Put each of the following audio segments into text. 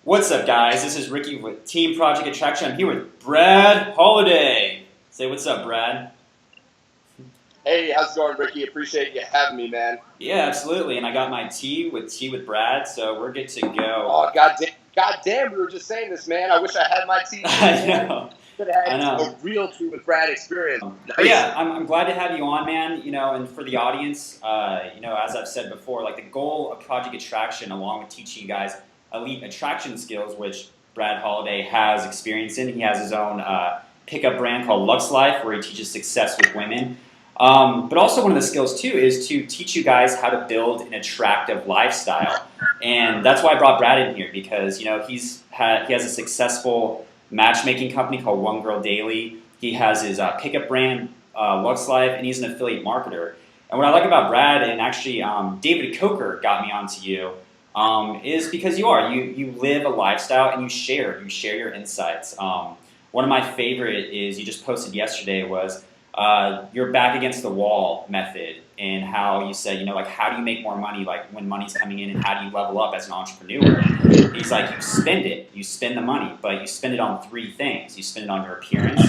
What's up, guys? This is Ricky with Team Project Attraction. I'm here with Brad Holiday. Say what's up, Brad. Hey, how's it going, Ricky? Appreciate you having me, man. Yeah, absolutely. And I got my tea with Brad, so we're good to go. Oh, goddamn, we were just saying this, man. I wish I had my tea. I know. Could have had I know. a real tea with Brad experience. But yeah, I'm glad to have you on, man. And for the audience, as I've said before, like the goal of Project Attraction, along with teaching you guys elite attraction skills, which Brad Holiday has experience in. He has his own pickup brand called Lux Life, where he teaches success with women. But also one of the skills too is to teach you guys how to build an attractive lifestyle, and that's why I brought Brad in here because he has a successful matchmaking company called One Girl Daily. He has his pickup brand Lux Life, and he's an affiliate marketer. And what I like about Brad, and actually David Coker got me onto you, is because you live a lifestyle and you share your insights. One of my favorite is you just posted yesterday was your back against the wall method, and how you said, how do you make more money, like when money's coming in, and how do you level up as an entrepreneur? He's like, you spend the money, but you spend it on three things. You spend it on your appearance,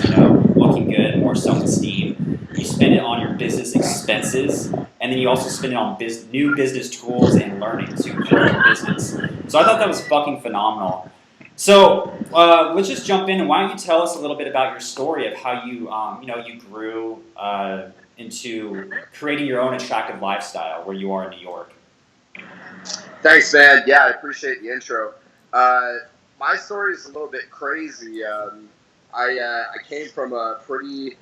looking good, more self-esteem. You spend it on your business expenses, and then you also spend it on new business tools and learning to grow your business. So I thought that was fucking phenomenal. So let's just jump in, and why don't you tell us a little bit about your story of how you, you grew into creating your own attractive lifestyle where you are in New York. Thanks, man. Yeah, I appreciate the intro. My story is a little bit crazy. I came from a pretty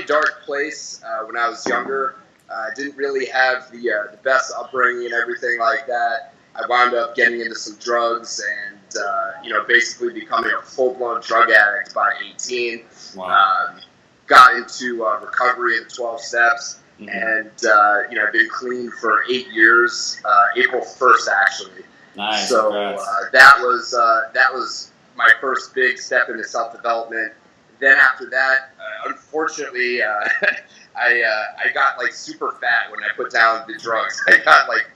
dark place when I was younger. I didn't really have the best upbringing and everything like that. I wound up getting into some drugs and, basically becoming a full-blown drug addict by 18. Wow. Got into recovery in 12 steps, Mm-hmm. and, I've been clean for 8 years, April 1st, actually. Nice. So that was my first big step into self-development. Then after that, unfortunately, I got like super fat when I put down the drugs. I got like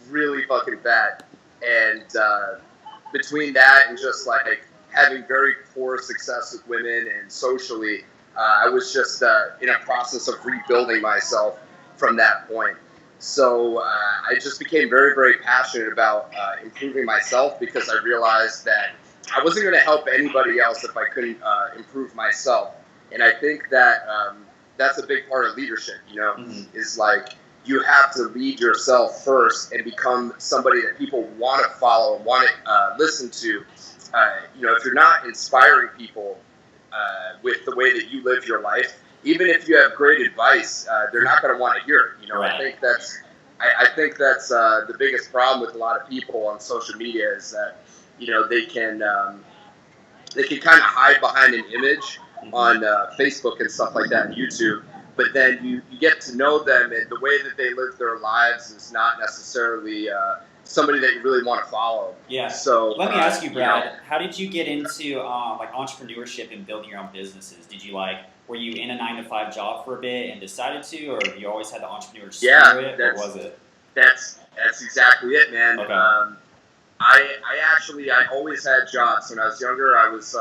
really fucking fat, and between that and just like having very poor success with women and socially, I was just in a process of rebuilding myself from that point. So I just became very, very passionate about improving myself, because I realized that I wasn't going to help anybody else if I couldn't improve myself. And I think that that's a big part of leadership, Mm-hmm. is like, you have to lead yourself first and become somebody that people want to follow and want to listen to. If you're not inspiring people with the way that you live your life, even if you have great advice, they're not going to want to hear it. Right. I think that's the biggest problem with a lot of people on social media, is that they can kind of hide behind an image on Facebook and stuff like that, and YouTube. But then you get to know them, and the way that they live their lives is not necessarily somebody that you really want to follow. Yeah. So let me ask you, Brad, how did you get into like entrepreneurship and building your own businesses? Did you were you in a 9-to-5 job for a bit and decided to, or you always had the entrepreneur spirit? Or was it? That's exactly it, man. Okay. I always had jobs. When I was younger, I was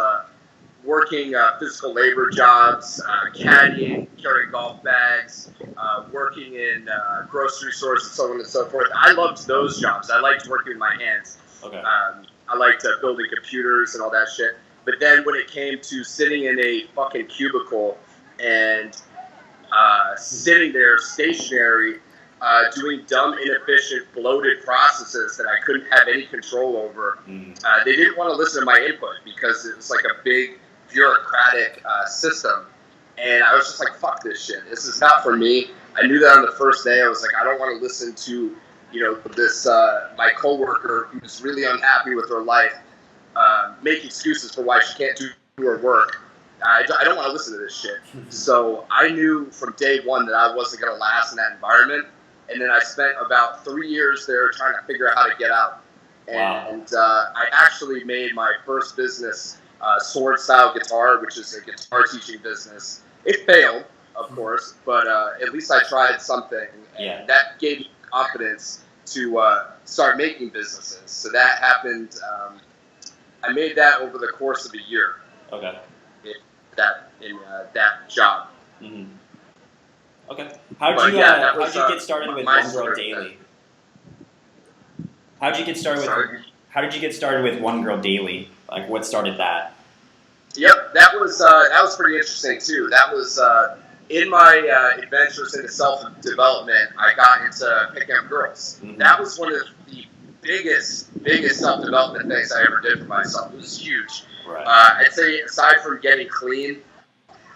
working physical labor jobs, caddying, carrying golf bags, working in grocery stores, and so on and so forth. I loved those jobs. I liked working with my hands. Okay. I liked building computers and all that shit. But then when it came to sitting in a fucking cubicle and sitting there stationary, doing dumb, inefficient, bloated processes that I couldn't have any control over, they didn't want to listen to my input, because it was like a big bureaucratic system. And I was just like, fuck this shit. This is not for me. I knew that on the first day. I was like, I don't want to listen to, this, my coworker who's really unhappy with her life, make excuses for why she can't do her work. I don't want to listen to this shit. So I knew from day one that I wasn't going to last in that environment. And then I spent about 3 years there trying to figure out how to get out. And I actually made my first business, Sword Style Guitar, which is a guitar teaching business. It failed, of course, but at least I tried something. And that gave me confidence to start making businesses. So that happened I made that over the course of a year. Okay. In that job. Mm-hmm. Okay. How'd you get started with One Girl Daily? How did you get started with One Girl Daily? Like, what started that? Yep, that was pretty interesting too. That was in my adventures into self-development. I got into picking up girls. Mm-hmm. That was one of the biggest self-development things I ever did for myself. It was huge. Right. I'd say aside from getting clean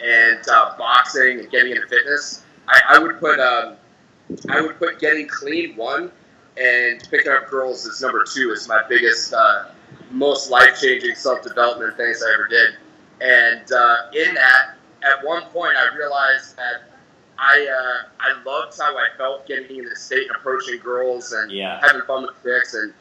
and boxing and getting into fitness, I would put getting clean one, and picking up girls as number two is my biggest, most life-changing self-development things I ever did. And in that, at one point, I realized that I loved how I felt getting in the state and approaching girls and having fun with chicks and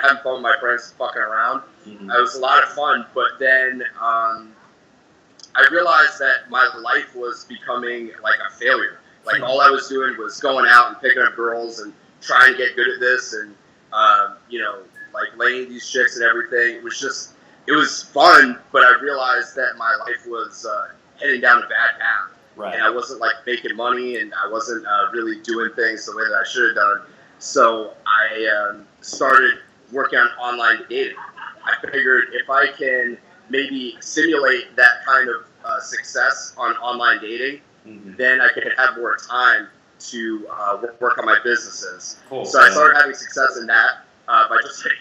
having fun with my friends fucking around. Mm-hmm. It was a lot of fun, but then I realized that my life was becoming like a failure. Like all I was doing was going out and picking up girls and trying to get good at this and like laying these chicks and everything. It was fun, but I realized that my life was heading down a bad path. Right. And I wasn't like making money, and I wasn't really doing things the way that I should have done. So I started working on online dating. I figured if I can maybe simulate that kind of success on online dating, mm-hmm. then I could have more time to work on my businesses. Cool. So I started having success in that by just like,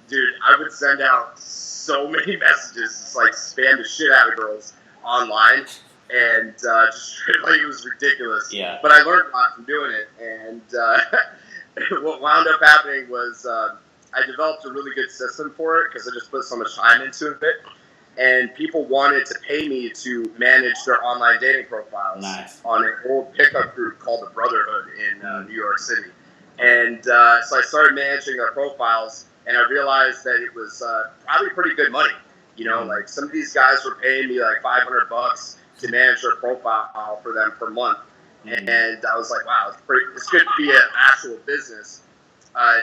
dude, I would send out so many messages, just like spam the shit out of girls online, and just like it was ridiculous. Yeah. But I learned a lot from doing it, and what wound up happening was I developed a really good system for it because I just put so much time into it. And people wanted to pay me to manage their online dating profiles on an old pickup group called the Brotherhood in New York City. And so I started managing their profiles, and I realized that it was probably pretty good money. Like some of these guys were paying me like $500 to manage their profile for them per month. Mm-hmm. And I was like, wow, it's good to be an actual business.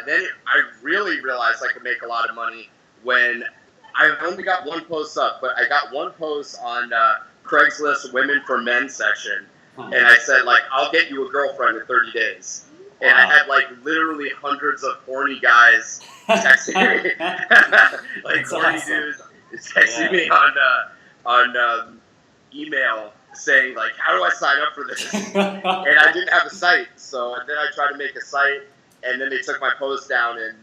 Then I really realized I could make a lot of money when I only got one post up, but I got one post on Craigslist Women for Men section, and I said, like, I'll get you a girlfriend in 30 days. Wow. And I had, like, literally hundreds of horny guys texting me. Like, horny dudes texting me on email saying, like, how do I sign up for this? And I didn't have a site, so then I tried to make a site, and then they took my post down and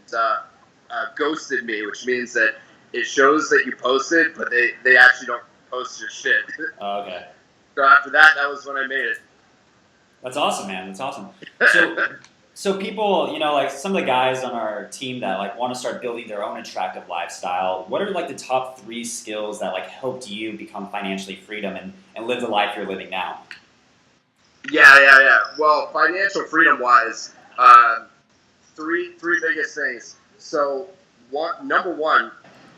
ghosted me, which means that it shows that you posted, but they actually don't post your shit. Oh, okay. So after that was when I made it. That's awesome, man. That's awesome. So people, like some of the guys on our team that like want to start building their own attractive lifestyle, what are like the top 3 skills that like helped you become financially freedom and live the life you're living now? Yeah. Well, financial freedom wise, three biggest things. So number one.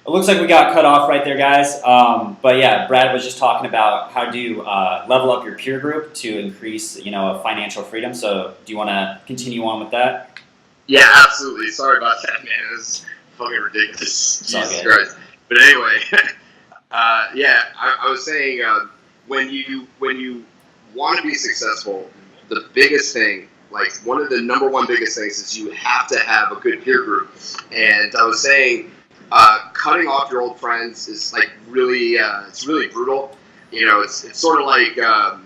It looks like we got cut off right there, guys. But yeah, Brad was just talking about how to level up your peer group to increase, financial freedom. So do you want to continue on with that? Yeah, absolutely. Sorry about that, man. It was fucking ridiculous. Jesus Christ. But anyway, I was saying when you want to be successful, the biggest thing, like one of the number one biggest things, is you have to have a good peer group. And I was saying, cutting off your old friends is like really, it's really brutal. It's sort of like, a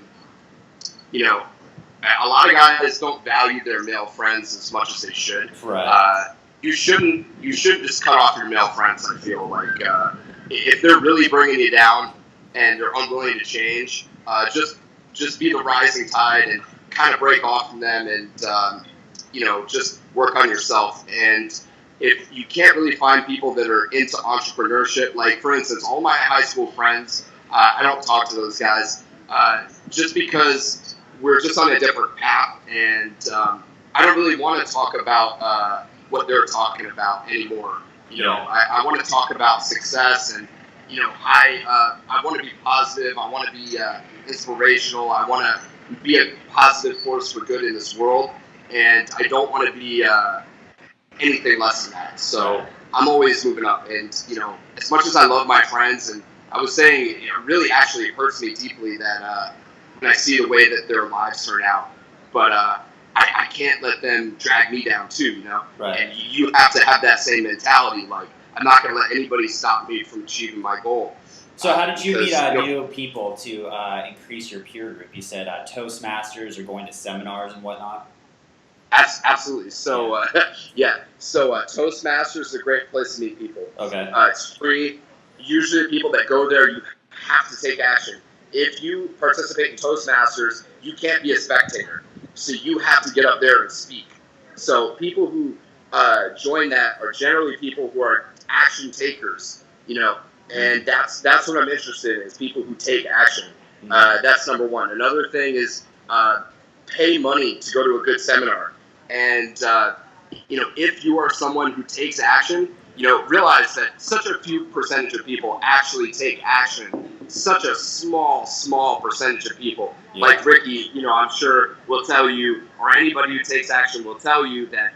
lot of guys don't value their male friends as much as they should. Right. You shouldn't just cut off your male friends. I feel like if they're really bringing you down and they're unwilling to change, just be the rising tide and kind of break off from them and just work on yourself. And if you can't really find people that are into entrepreneurship, like for instance, all my high school friends, I don't talk to those guys just because we're just on a different path, and I don't really want to talk about what they're talking about anymore. I want to talk about success, and I want to be positive. I want to be inspirational. I want to be a positive force for good in this world, and I don't want to be anything less than that. So I'm always moving up. And, as much as I love my friends, and I was saying, really actually it hurts me deeply that when I see the way that their lives turn out. But I can't let them drag me down too, Right. And you have to have that same mentality. Like, I'm not going to let anybody stop me from achieving my goal. So how did you meet new people to increase your peer group? You said Toastmasters or going to seminars and whatnot? Absolutely. So, So Toastmasters is a great place to meet people. Okay. It's free. Usually people that go there, you have to take action. If you participate in Toastmasters, you can't be a spectator. So you have to get up there and speak. So people who join that are generally people who are action takers, and that's what I'm interested in, is people who take action. That's number one. Another thing is pay money to go to a good seminar. And, if you are someone who takes action, realize that such a few percentage of people actually take action. Such a small percentage of people. Yeah. Like Ricky, I'm sure will tell you, or anybody who takes action will tell you that,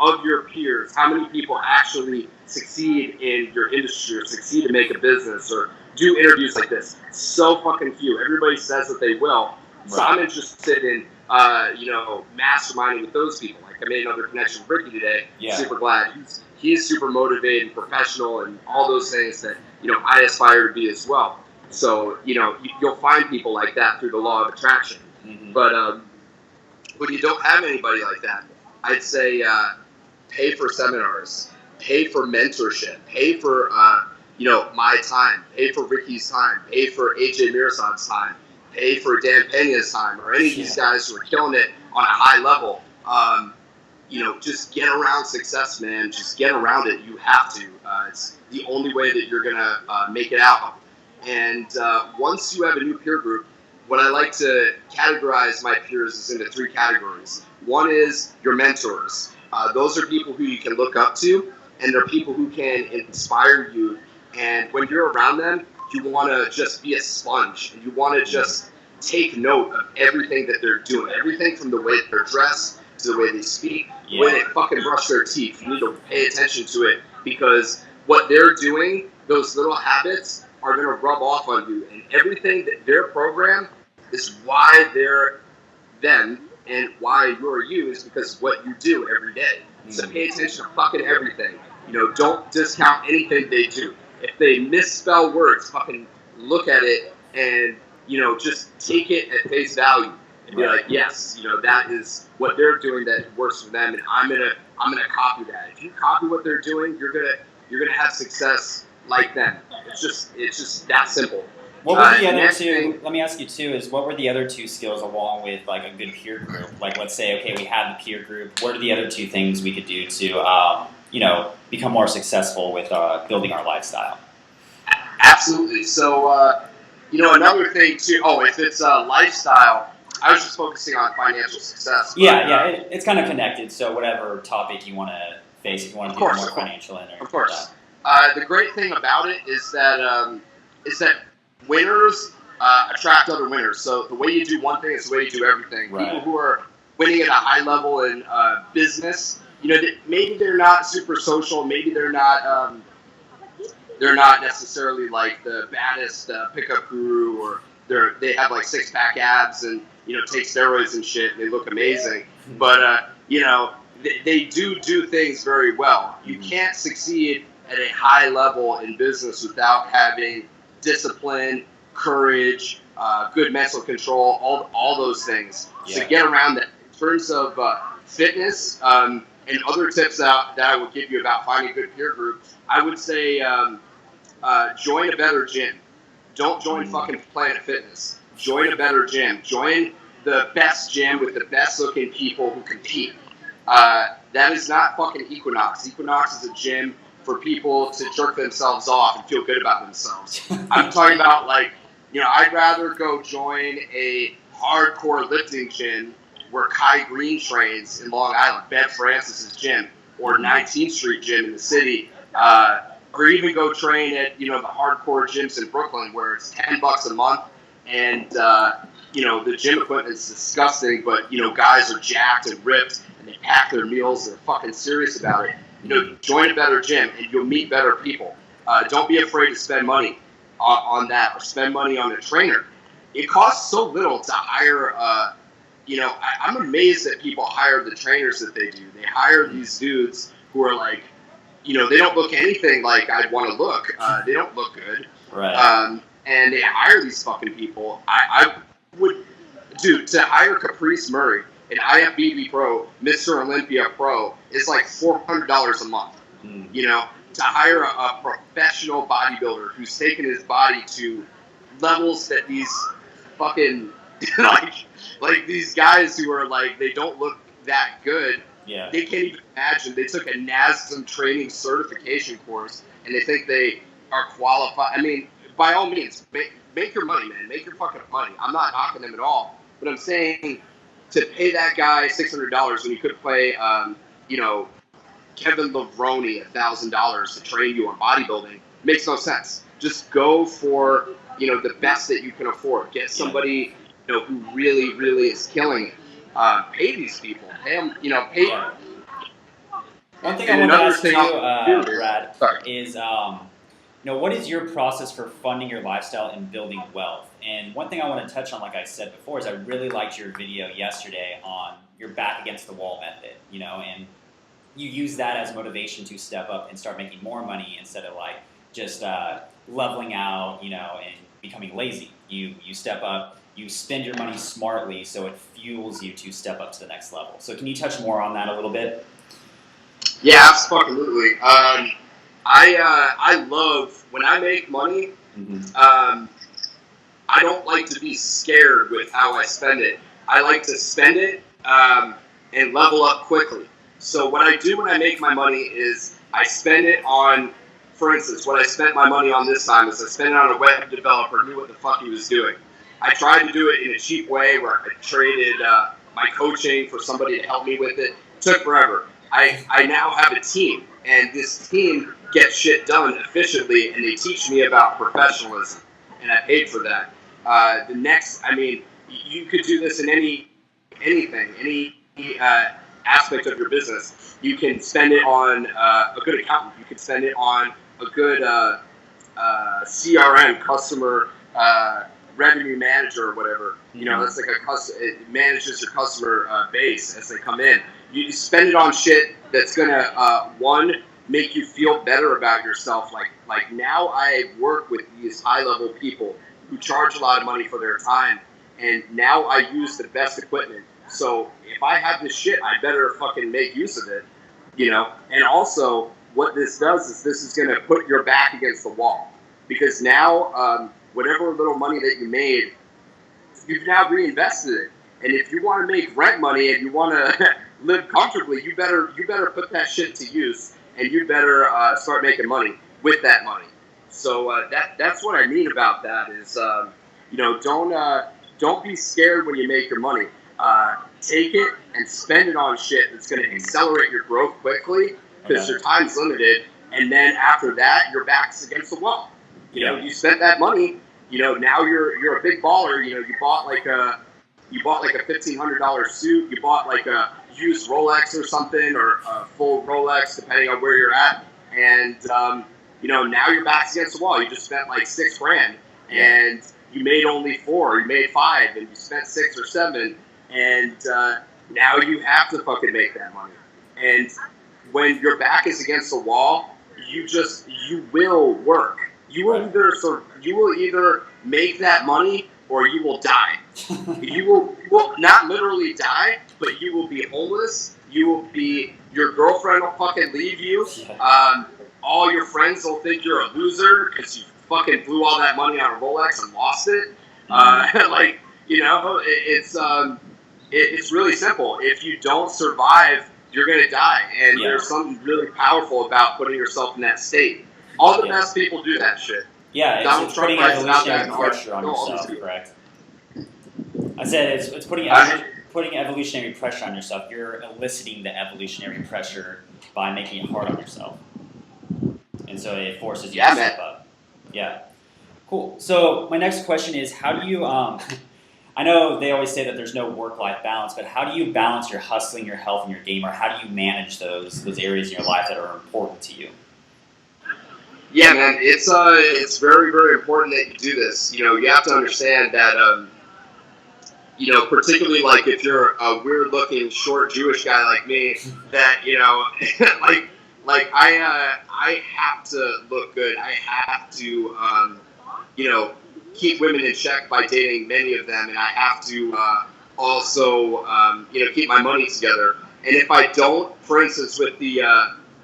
of your peers, how many people actually succeed in your industry or succeed to make a business or do interviews like this? So fucking few. Everybody says that they will. Right. So I'm interested in, masterminding with those people. Like I made another connection with Ricky today. Yeah. Super glad. He's super motivated and professional and all those things that, I aspire to be as well. So, you'll find people like that through the law of attraction. Mm-hmm. But when you don't have anybody like that, I'd say pay for seminars, pay for mentorship, pay for, my time, pay for Ricky's time, pay for AJ Mirasad's time, pay for Dan Pena's time, or any of these guys who are killing it on a high level. Just get around success, man. Just get around it. You have to. It's the only way that you're going to make it out. And once you have a new peer group, what I like to categorize my peers is into three categories. One is your mentors. Those are people who you can look up to, and they're people who can inspire you. And when you're around them, you want to just be a sponge. And you want to just take note of everything that they're doing. Everything from the way they're dressed to the way they speak, the way they fucking brush their teeth. You need to pay attention to it, because what they're doing, those little habits, are going to rub off on you. And everything that they're programmed is why they're them, and why you're you is because of what you do every day. So pay attention to fucking everything. Don't discount anything they do. If they misspell words, fucking look at it and, just take it at face value. And be like, yes, that is what they're doing that works for them, and I'm gonna copy that. If you copy what they're doing, you're gonna have success like them. It's just that simple. What were the other two? Let me ask you too. Is what were the other two skills along with like a good peer group? Like, let's say, okay, we have the peer group. What are the other two things we could do to, become more successful with building our lifestyle? Absolutely. So, another thing too. Oh, if it's lifestyle. I was just focusing on financial success. But, it's kind of connected. So whatever topic you want to face, if you want to do more financial in there. Of course. The great thing about it is that winners attract other winners. So the way you do one thing is the way you do everything. Right. People who are winning at a high level in business, maybe they're not super social. Maybe they're not necessarily like the baddest pickup guru, or they have like 6-pack abs and take steroids and shit, and they look amazing. But they do things very well. You can't succeed at a high level in business without having discipline, courage, good mental control, all those things. Yeah. So get around that. In terms of fitness and other tips that I would give you about finding a good peer group, I would say join a better gym. Don't join fucking Planet Fitness. Join a better gym. Join the best gym with the best looking people who compete. That is not fucking Equinox. Equinox is a gym for people to jerk themselves off and feel good about themselves. I'm talking about I'd rather go join a hardcore lifting gym where Kai Green trains in Long Island, Ben Francis's gym, or 19th Street gym in the city, or even go train at the hardcore gyms in Brooklyn where it's $10 a month and the gym equipment is disgusting, but guys are jacked and ripped and they pack their meals. They're fucking serious about it. join a better gym and you'll meet better people. Don't be afraid to spend money on that or spend money on a trainer. It costs so little to hire. I'm amazed that people hire the trainers that they do. They hire these dudes who are like, they don't look anything like I'd want to look. They don't look good. Right. And they hire these fucking people. I would, dude, to hire Caprice Murray, an IFBB pro, Mr. Olympia pro, is like $400 a month. To hire a professional bodybuilder who's taken his body to levels that these fucking like these guys who are like, they don't look that good. Yeah. They can't even imagine. They took a NASM training certification course and they think they are qualified. I mean, by all means, make your money, man. Make your fucking money. I'm not knocking them at all. But I'm saying to pay that guy $600 when you could pay, Kevin Levrone $1,000 to train you on bodybuilding makes no sense. Just go for, the best that you can afford. Get somebody, who really, really is killing it. Pay these people. Pay them, pay. Yeah. One thing I want to ask you, Brad, is, what is your process for funding your lifestyle and building wealth? And one thing I want to touch on, like I said before, is I really liked your video yesterday on your back against the wall method, and you use that as motivation to step up and start making more money instead of like just leveling out, and becoming lazy. You step up, you spend your money smartly, so it fuels you to step up to the next level. So can you touch more on that a little bit? Yeah, absolutely. I love when I make money. I don't like to be scared with how I spend it. I like to spend it and level up quickly. So what I do when I make my money is I spend it on, for instance, what I spent my money on this time is I spent it on a web developer who knew what the fuck he was doing. I tried to do it in a cheap way where I traded my coaching for somebody to help me with it. It took forever. I now have a team, and this team gets shit done efficiently, and they teach me about professionalism, and I paid for that. You could do this in anything, any aspect of your business. You can spend it on a good accountant. You can spend it on a good CRM, customer revenue manager or whatever. That's like it manages your customer base as they come in. You spend it on shit that's gonna make you feel better about yourself. Like now I work with these high level people who charge a lot of money for their time, and now I use the best equipment. So if I have this shit, I better fucking make use of it, And also, what this does is this is going to put your back against the wall, because now whatever little money that you made, you've now reinvested it. And if you want to make rent money and you want to live comfortably, you better put that shit to use, and you better start making money with that money. So that's what I mean about that is don't be scared when you make your money. Take it and spend it on shit that's going to accelerate your growth quickly, because your time's limited. And then after that, your back's against the wall. You spent that money. Now you're a big baller. You bought like a $1,500 suit. You bought like a used Rolex or something, or a full Rolex, depending on where you're at. And now your back's against the wall. You just spent like $6,000, and you made only 4. You made 5, and you spent 6 or 7. And now you have to fucking make that money. And when your back is against the wall, you will work. You will either make that money or you will die. You will not literally die, but you will be homeless. Your girlfriend will fucking leave you. All your friends will think you're a loser because you fucking blew all that money on a Rolex and lost it. It's really simple. If you don't survive, you're going to die. And there's something really powerful about putting yourself in that state. All the best people do that shit. Yeah, it's putting evolutionary pressure on yourself, correct? I said it's putting evolutionary pressure on yourself. You're eliciting the evolutionary pressure by making it hard on yourself. And so it forces you to step up. Yeah. Cool. So my next question is, how do you I know they always say that there's no work-life balance, but how do you balance your hustling, your health, and your game, or how do you manage those areas in your life that are important to you? Yeah, man, it's very, very important that you do this. You know, you have to understand that, you know, particularly like if you're a weird-looking, short Jewish guy like me, that, you know, I have to look good. I have to, you know, keep women in check by dating many of them, and I have to also, you know, keep my money together. And if I don't, for instance, with the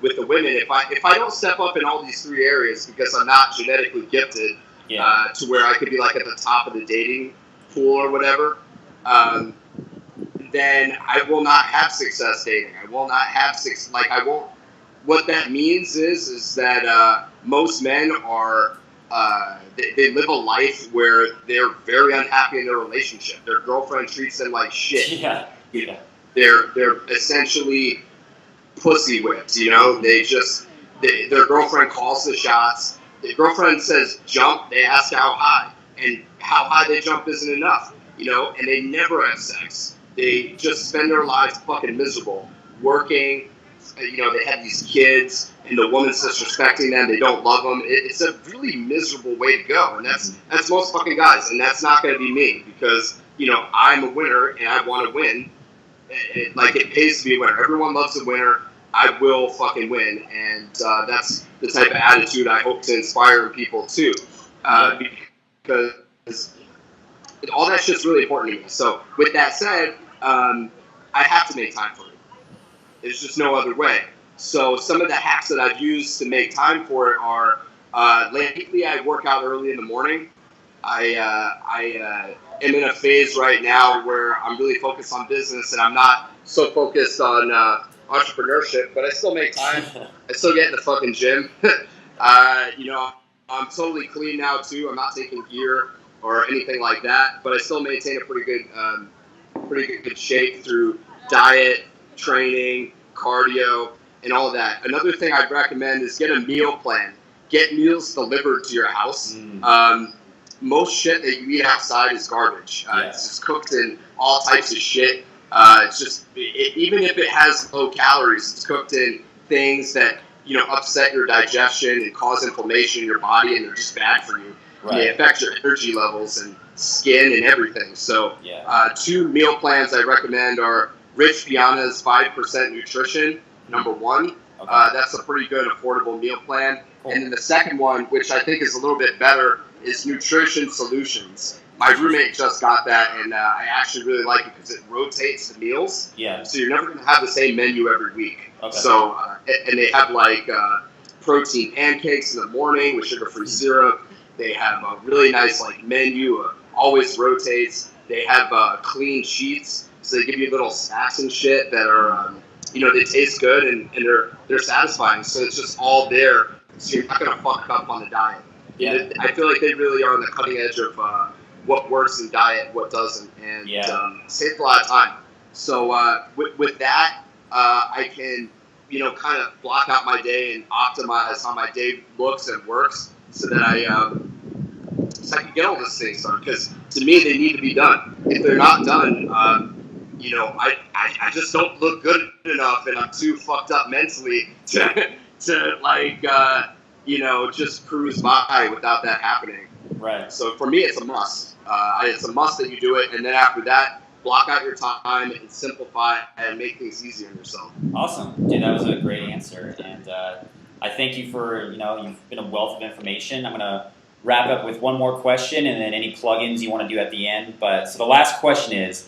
women, if I don't step up in all these three areas because I'm not genetically gifted to where I could be like at the top of the dating pool or whatever, then I will not have success dating. I will not have I won't. What that means is that most men are they live a life where they're very unhappy in their relationship. Their girlfriend treats them like shit. Yeah. You know, they're essentially pussy whipped. You know, their girlfriend calls the shots. The girlfriend says jump. They ask how high, and how high they jump isn't enough. You know, and they never have sex. They just spend their lives fucking miserable, working. You know, they have these kids, and the woman's disrespecting them. They don't love them. It's a really miserable way to go, and that's most fucking guys, and that's not going to be me because, you know, I'm a winner and I want to win. It pays to be a winner. Everyone loves a winner. I will fucking win, and that's the type of attitude I hope to inspire in people too, because all that shit's really important to me. So with that said, I have to make time for it. There's just no other way. So some of the hacks that I've used to make time for it are, lately I work out early in the morning. I am in a phase right now where I'm really focused on business and I'm not so focused on entrepreneurship, but I still make time. I still get in the fucking gym. You know, I'm totally clean now too. I'm not taking gear or anything like that, but I still maintain a pretty good shape through diet, training, cardio, and all of that. Another thing I'd recommend is get a meal plan. Get meals delivered to your house. Most shit that you eat outside is garbage. It's just cooked in all types of shit. It's just, even if it has low calories, it's cooked in things that, you know, upset your digestion and cause inflammation in your body, and they're just bad for you. Right. They affect your energy levels and skin and everything. So, two meal plans I recommend are Rich Piana's 5% Nutrition, number one. Okay. That's a pretty good, affordable meal plan. Cool. And then the second one, which I think is a little bit better, is Nutrition Solutions. My roommate just got that, and I actually really like it because it rotates the meals. Yeah. So you're never going to have the same menu every week. Okay. So, and they have like protein pancakes in the morning with sugar-free syrup. They have a really nice like menu, always rotates. They have clean sheets, so they give you little snacks and shit that are, you know, they taste good and they're satisfying. So it's just all there, so you're not gonna fuck up on the diet. Yeah. I feel like they really are on the cutting edge of what works in diet, what doesn't, and saves a lot of time. So with that, I can, you know, kind of block out my day and optimize how my day looks and works, so that I can get all these things done. Because to me, they need to be done. If they're not done, you know, I just don't look good enough, and I'm too fucked up mentally to like, you know, just cruise by without that happening. Right. So for me, it's a must. It's a must that you do it, and then after that, block out your time and simplify and make things easier on yourself. Awesome, dude. That was a great answer, and I thank you for, you know, you've been a wealth of information. I'm gonna wrap up with one more question, and then any plugins you want to do at the end. But so the last question is,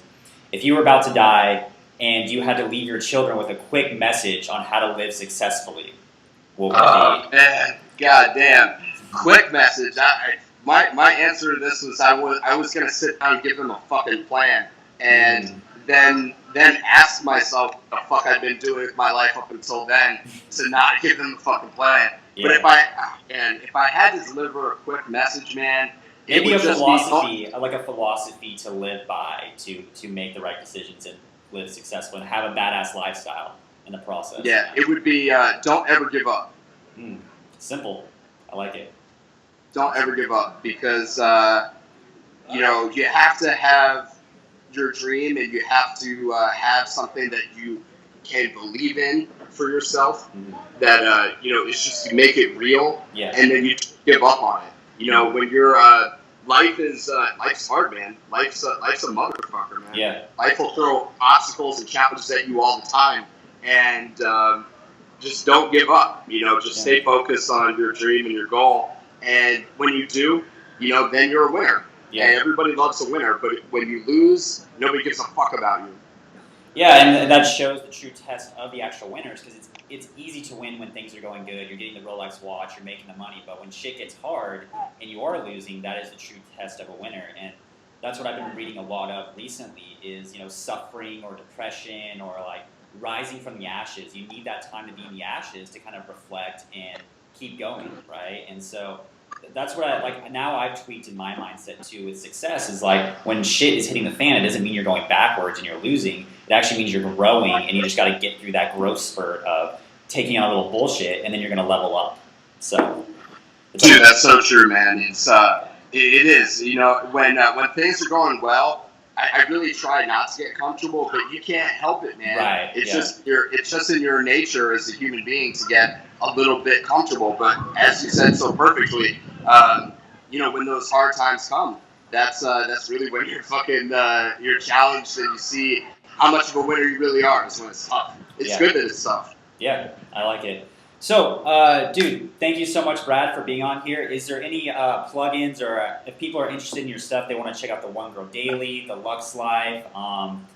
if you were about to die and you had to leave your children with a quick message on how to live successfully, what would it be? Man, goddamn, quick message. My answer to this was I was gonna sit down and give them a fucking plan, and then ask myself what the fuck I've been doing with my life up until then to not give them a fucking plan. Yeah. But if I had to deliver a quick message, man, maybe a philosophy, like a philosophy to live by, to make the right decisions and live successfully and have a badass lifestyle in the process. Yeah, it would be don't ever give up. Simple. I like it. Don't ever give up, because you know, you have to have your dream, and you have to have something that you can believe in for yourself. That you know, it's just you make it real, and then you give up on it. You know, when you're life's hard, man. Life's a motherfucker, man. Yeah. Life will throw obstacles and challenges at you all the time, and just don't give up. You know, just stay focused on your dream and your goal. And when you do, you know, then you're a winner. Yeah. And everybody loves a winner, but when you lose, nobody gives a fuck about you. Yeah, and that shows the true test of the actual winners, because it's easy to win when things are going good. You're getting the Rolex watch, you're making the money. But when shit gets hard and you are losing, that is the true test of a winner. And that's what I've been reading a lot of recently is, you know, suffering or depression or like rising from the ashes. You need that time to be in the ashes to kind of reflect and keep going, right? And so that's what I like. Now I've tweaked in my mindset too with success is like when shit is hitting the fan, it doesn't mean you're going backwards and you're losing. It actually means you're growing, and you just got to get through that growth spurt of taking on a little bullshit, and then you're going to level up. So, dude, that's so true, man. It's it is. You know, when things are going well, I really try not to get comfortable, but you can't help it, man. Right. It's just in your nature as a human being to get a little bit comfortable. But as you said so perfectly, you know, when those hard times come, that's really when you're fucking you're challenged and you see how much of a winner you really are. Is when it's tough. It's good that it's tough. Yeah, I like it. So, dude, thank you so much, Brad, for being on here. Is there any plugins or if people are interested in your stuff, they want to check out the One Girl Daily, the Lux Life,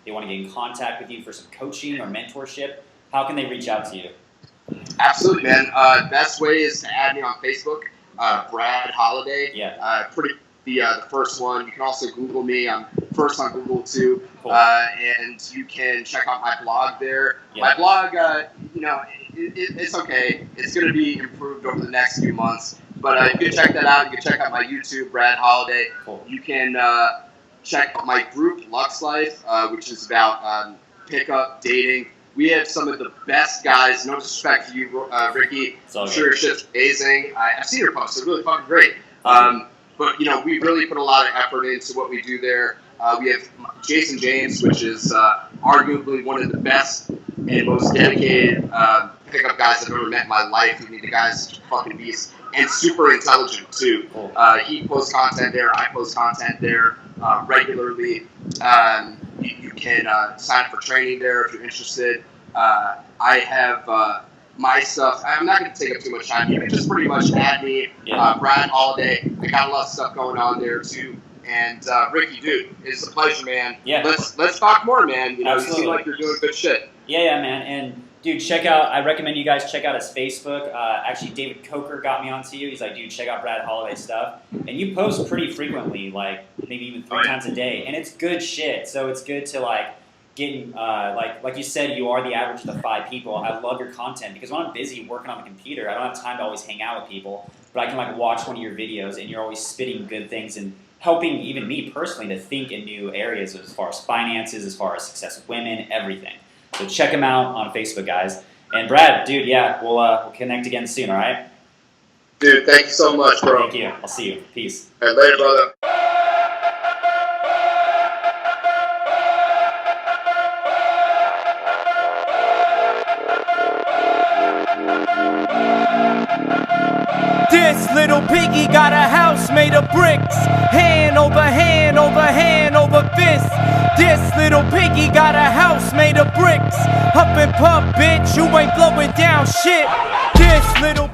they want to get in contact with you for some coaching or mentorship, how can they reach out to you? Absolutely, man. Best way is to add me on Facebook, Brad Holiday. Yeah. The first one. You can also Google me. I'm first on Google too. Cool. And you can check out my blog there. Yeah. My blog, you know, it's okay. It's going to be improved over the next few months. But you can check that out. You can check out my YouTube, Brad Holiday. Cool. You can check out my group, Lux Life, which is about pickup, dating. We have some of the best guys. No disrespect to you, Ricky. I'm sure your shit's amazing. I've seen your posts. They're really fucking great. But, you know, we really put a lot of effort into what we do there. We have Jason James, which is arguably one of the best and most dedicated pickup guys I've ever met in my life. The guy's such a fucking beast and super intelligent, too. He posts content there. I post content there regularly. You can sign up for training there if you're interested. I have my stuff. I'm not going to take up too much time. You can just pretty much add me, Brad Holiday. I got a lot of stuff going on there too. And Ricky, dude, it's a pleasure, man. Yeah. Let's talk more, man. You know, Absolutely. You seem like you're doing good shit. Yeah, man. And dude, check out. I recommend you guys check out his Facebook. Actually, David Coker got me onto you. He's like, dude, check out Brad Holiday stuff. And you post pretty frequently, like maybe even 3 times a day, and it's good shit. So it's good to like. Getting like you said, you are the average of the 5 people. I love your content because when I'm busy working on the computer, I don't have time to always hang out with people. But I can like watch one of your videos, and you're always spitting good things and helping even me personally to think in new areas as far as finances, as far as success with women, everything. So check him out on Facebook, guys. And Brad, dude, yeah, we'll connect again soon. All right. Dude, thank you so much, bro. Thank you. I'll see you. Peace. All right, later, brother. This little piggy got a house made of bricks. Hand over hand over hand over fist. This little piggy got a house made of bricks. Huff and puff, bitch, you ain't blowing down shit. This little